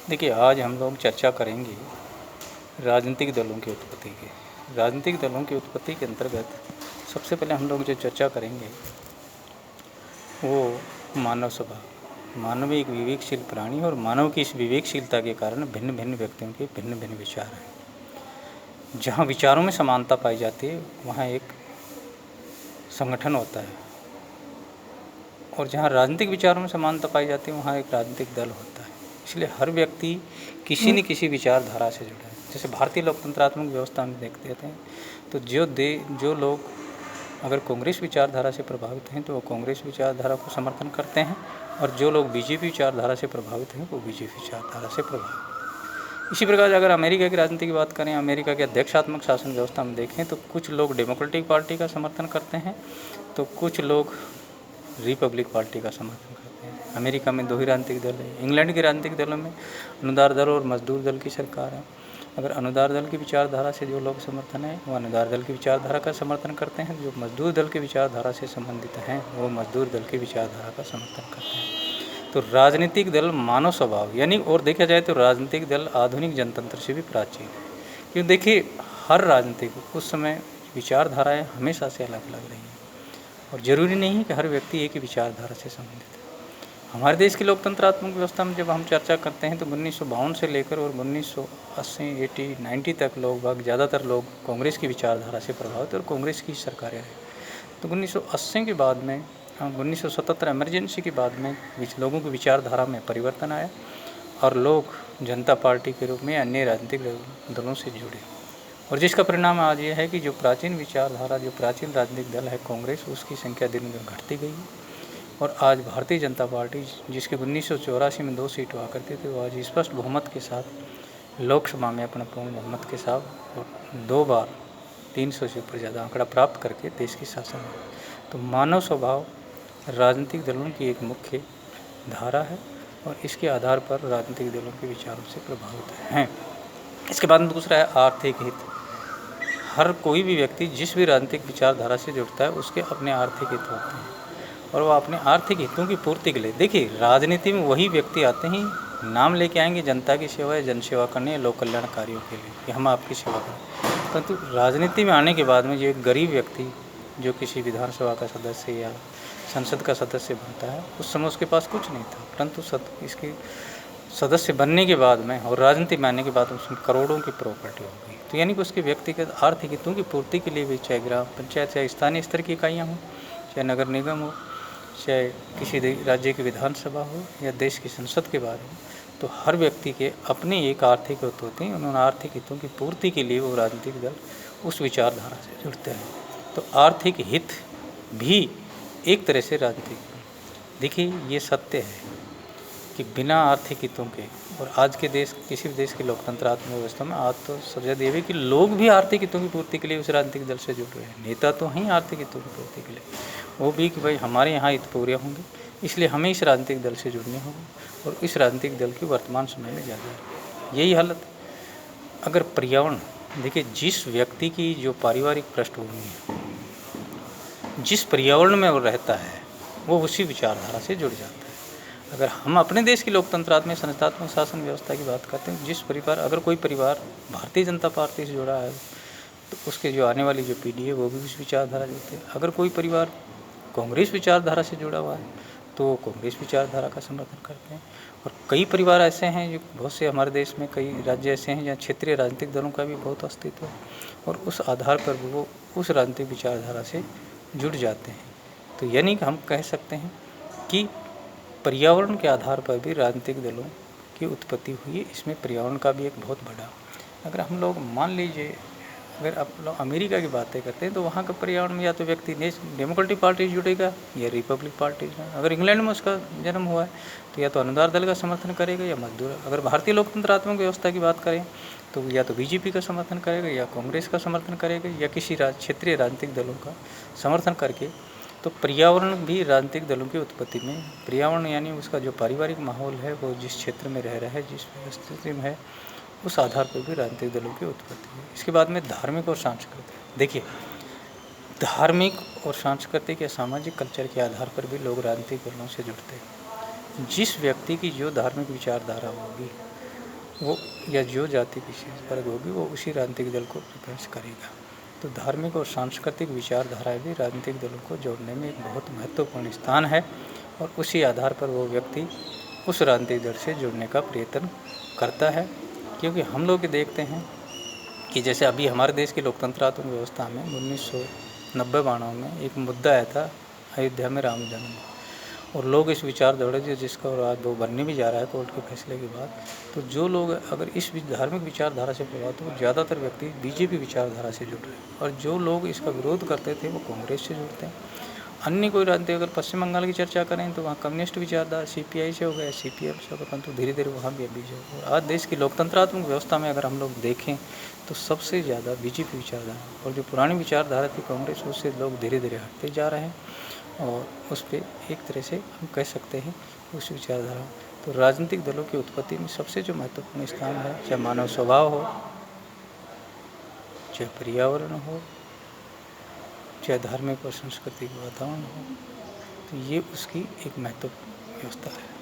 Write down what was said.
देखिए, आज हम लोग चर्चा करेंगे राजनीतिक दलों की उत्पत्ति की। राजनीतिक दलों की उत्पत्ति के अंतर्गत सबसे पहले हम लोग जो चर्चा करेंगे वो मानव स्वभाव। मानव एक विवेकशील प्राणी और मानव की इस विवेकशीलता के कारण भिन्न भिन्न व्यक्तियों के भिन्न भिन्न विचार हैं। जहाँ विचारों में समानता पाई जाती है वहाँ एक संगठन होता है, और जहाँ राजनीतिक विचारों में समानता पाई जाती है वहाँ एक राजनीतिक दल होता है। इसलिए हर व्यक्ति किसी न किसी विचारधारा से जुड़ा है। जैसे भारतीय लोकतंत्रात्मक व्यवस्था में देखते हैं तो जो लोग अगर कांग्रेस विचारधारा से प्रभावित हैं तो वो कांग्रेस विचारधारा को समर्थन करते हैं, और जो लोग बीजेपी विचारधारा से प्रभावित हैं वो बीजेपी विचारधारा से प्रभावित। इसी प्रकार अगर अमेरिका की राजनीति की बात करें, अमेरिका के अध्यक्षात्मक शासन व्यवस्था में देखें तो कुछ लोग डेमोक्रेटिक पार्टी का समर्थन करते हैं तो कुछ लोग रिपब्लिक पार्टी का समर्थन करते हैं। अमेरिका में दो ही राजनीतिक दल है। इंग्लैंड के राजनीतिक दलों में अनुदार दल और मजदूर दल की सरकार है। अगर अनुदार दल की विचारधारा से जो लोग समर्थन है वो अनुदार दल की विचारधारा का समर्थन करते हैं, जो मजदूर दल की विचारधारा से संबंधित हैं वो मजदूर दल की विचारधारा का समर्थन करते हैं। तो राजनीतिक दल मानव स्वभाव यानी, और देखा जाए तो राजनीतिक दल आधुनिक जनतंत्र से भी प्राचीन है। क्यों, देखिए हर राजनीतिक उस समय विचारधाराएँ हमेशा से अलग अलग रही हैं, और ज़रूरी नहीं है कि हर व्यक्ति एक ही विचारधारा से संबंधित है। हमारे देश की लोकतंत्रात्मक व्यवस्था में जब हम चर्चा करते हैं तो 1952 से लेकर और 1980, 80, 90 तक लगभग ज़्यादातर लोग कांग्रेस की विचारधारा से प्रभावित और कांग्रेस की सरकारें रही। तो 1980 के बाद में 1977 इमरजेंसी के बाद में लोगों की विचारधारा में परिवर्तन आया और लोग जनता पार्टी के रूप में अन्य राजनीतिक दलों से जुड़े, और जिसका परिणाम आज ये है कि जो प्राचीन विचारधारा, जो प्राचीन राजनीतिक दल है कांग्रेस, उसकी संख्या दिन दिन घटती गई है। और आज भारतीय जनता पार्टी, जिसके 1984 में 2 सीट हुआ करती थी, वो आज स्पष्ट बहुमत के साथ लोकसभा में अपना पूर्ण बहुमत के साथ और 2 बार 300 से ऊपर ज़्यादा आंकड़ा प्राप्त करके देश की शासन है। तो मानव स्वभाव राजनीतिक दलों की एक मुख्य धारा है, और इसके आधार पर राजनीतिक दलों के विचारों से प्रभावित हैं। इसके बाद में दूसरा है आर्थिक हित। हर कोई भी व्यक्ति जिस भी राजनीतिक विचारधारा से जुड़ता है उसके अपने आर्थिक हित होते हैं, और वह अपने आर्थिक हितों की पूर्ति के लिए, देखिए राजनीति में वही व्यक्ति आते हैं, नाम लेके आएंगे जनता की सेवा या जन सेवा करने या लोक कल्याण कार्यों के लिए कि हम आपकी सेवा करें, परंतु राजनीति में आने के बाद में जो एक गरीब व्यक्ति जो किसी विधानसभा का सदस्य या संसद का सदस्य बनता है, उस समय उसके पास कुछ नहीं था, परंतु इसके सदस्य बनने के बाद में और राजनीति में आने के बाद उसमें करोड़ों की प्रॉपर्टी हो गई। तो यानी कि उसके व्यक्तिगत आर्थिक हितों की पूर्ति के लिए भी, चाहे ग्राम पंचायत, चाहे स्थानीय स्तर की इकाइयाँ हों, चाहे नगर निगम हो, चाहे किसी राज्य की विधानसभा हो या देश की संसद के बारे में, तो हर व्यक्ति के अपने एक आर्थिक हित होते हैं। उन्होंने आर्थिक हितों की पूर्ति के लिए वो राजनीतिक दल उस विचारधारा से जुड़ते हैं। तो आर्थिक हित भी एक तरह से राजनीतिक, देखिए ये सत्य है कि बिना आर्थिक हितों के, और आज के देश, किसी भी देश की लोकतंत्रात्मक व्यवस्था में आज तो सबसे देवे कि लोग भी आर्थिक हितों की पूर्ति के लिए उस राजनीतिक दल से जुड़ रहे हैं। नेता तो हैं आर्थिक हितों की पूर्ति के लिए, वो भी कि भाई हमारे यहाँ हित पूरे होंगे, इसलिए हमें इस राजनीतिक दल से जुड़ने होंगे, और इस राजनीतिक दल की वर्तमान समय में ज़्यादा है यही हालत। अगर पर्यावरण, देखिए जिस व्यक्ति की जो पारिवारिक पृष्ठभूमि है, जिस पर्यावरण में वो रहता है, वो उसी विचारधारा से जुड़ जाता है। अगर हम अपने देश की लोकतंत्रात्मक संस्थात्मक शासन व्यवस्था की बात करते हैं, जिस परिवार, अगर कोई परिवार भारतीय जनता पार्टी से जुड़ा है तो उसके जो आने वाली जो पीढ़ी है वो भी उस विचारधारा जुड़ती है। अगर कोई परिवार कांग्रेस विचारधारा से जुड़ा हुआ है तो वो कांग्रेस विचारधारा का समर्थन करते हैं। और कई परिवार ऐसे हैं, जो बहुत से हमारे देश में कई राज्य ऐसे हैं जहाँ क्षेत्रीय राजनीतिक दलों का भी बहुत अस्तित्व है, और उस आधार पर वो उस राजनीतिक विचारधारा से जुड़ जाते हैं। तो यानी कि हम कह सकते हैं कि पर्यावरण के आधार पर भी राजनीतिक दलों की उत्पत्ति हुई है। इसमें पर्यावरण का भी एक बहुत बड़ा, अगर हम लोग मान लीजिए, अगर आप लोग अमेरिका की बातें करते हैं तो वहाँ का पर्यावरण में या तो व्यक्ति डेमोक्रेटिक पार्टी से जुड़ेगा या रिपब्लिक पार्टी से। अगर इंग्लैंड में उसका जन्म हुआ है तो या तो अनुदार दल का समर्थन करेगा या मजदूर। अगर भारतीय लोकतंत्रात्मक व्यवस्था की बात करें तो या तो बीजेपी का समर्थन करेगा या कांग्रेस का समर्थन करेगा या किसी क्षेत्रीय राजनीतिक दलों का समर्थन करके। तो पर्यावरण भी राजनीतिक दलों की उत्पत्ति में, पर्यावरण यानी उसका जो पारिवारिक माहौल है, वो जिस क्षेत्र में रह रहा है, जिस स्थिति में है, उस आधार पर भी राजनीतिक दलों की उत्पत्ति है। इसके बाद में धार्मिक और सांस्कृतिक, देखिए धार्मिक और सांस्कृतिक या सामाजिक कल्चर के आधार पर भी लोग राजनीतिक दलों से जुड़ते हैं। जिस व्यक्ति की जो धार्मिक विचारधारा होगी वो या जो जाति विशेष वर्ग होगी वो उसी राजनीतिक दल को प्रेफरेंस करेगा। तो धार्मिक और सांस्कृतिक विचारधाराएं भी राजनीतिक दलों को जोड़ने में एक बहुत महत्वपूर्ण स्थान है और उसी आधार पर वो व्यक्ति उस राजनीतिक दल से जुड़ने का प्रयत्न करता है। क्योंकि हम लोग देखते हैं कि जैसे अभी हमारे देश की लोकतंत्रात्मक व्यवस्था में 1990-92 में एक मुद्दा आया था अयोध्या में राम जन्म, और लोग इस विचारधारा जिसका और आज वो बनने भी जा रहा है कोर्ट के फैसले के बाद, तो जो लोग अगर इस धार्मिक विचारधारा से प्रभावित हो, ज़्यादातर व्यक्ति बीजेपी विचारधारा से जुड़ रहे हैं, और जो लोग इसका विरोध करते थे वो कांग्रेस से जुड़ते हैं। अन्य कोई राजनीति अगर पश्चिम बंगाल की चर्चा करें तो वहाँ कम्युनिस्ट विचारधारा सीपीआई से हो गया, सीपीएम से होगा, परंतु धीरे धीरे वहाँ भी बीजेपी। और आज देश की लोकतंत्रात्मक व्यवस्था में अगर हम लोग देखें तो सबसे ज़्यादा बीजेपी विचारधारा, और जो पुरानी विचारधारा थी कांग्रेस, उससे लोग धीरे धीरे हटते जा रहे हैं और उस पर एक तरह से हम कह सकते हैं उस विचारधारा। तो राजनीतिक दलों की उत्पत्ति में सबसे जो महत्वपूर्ण स्थान है, चाहे मानव स्वभाव हो, चाहे पर्यावरण हो, चाहे धार्मिक और सांस्कृतिक वातावरण हो, तो ये उसकी एक महत्वपूर्ण व्यवस्था है।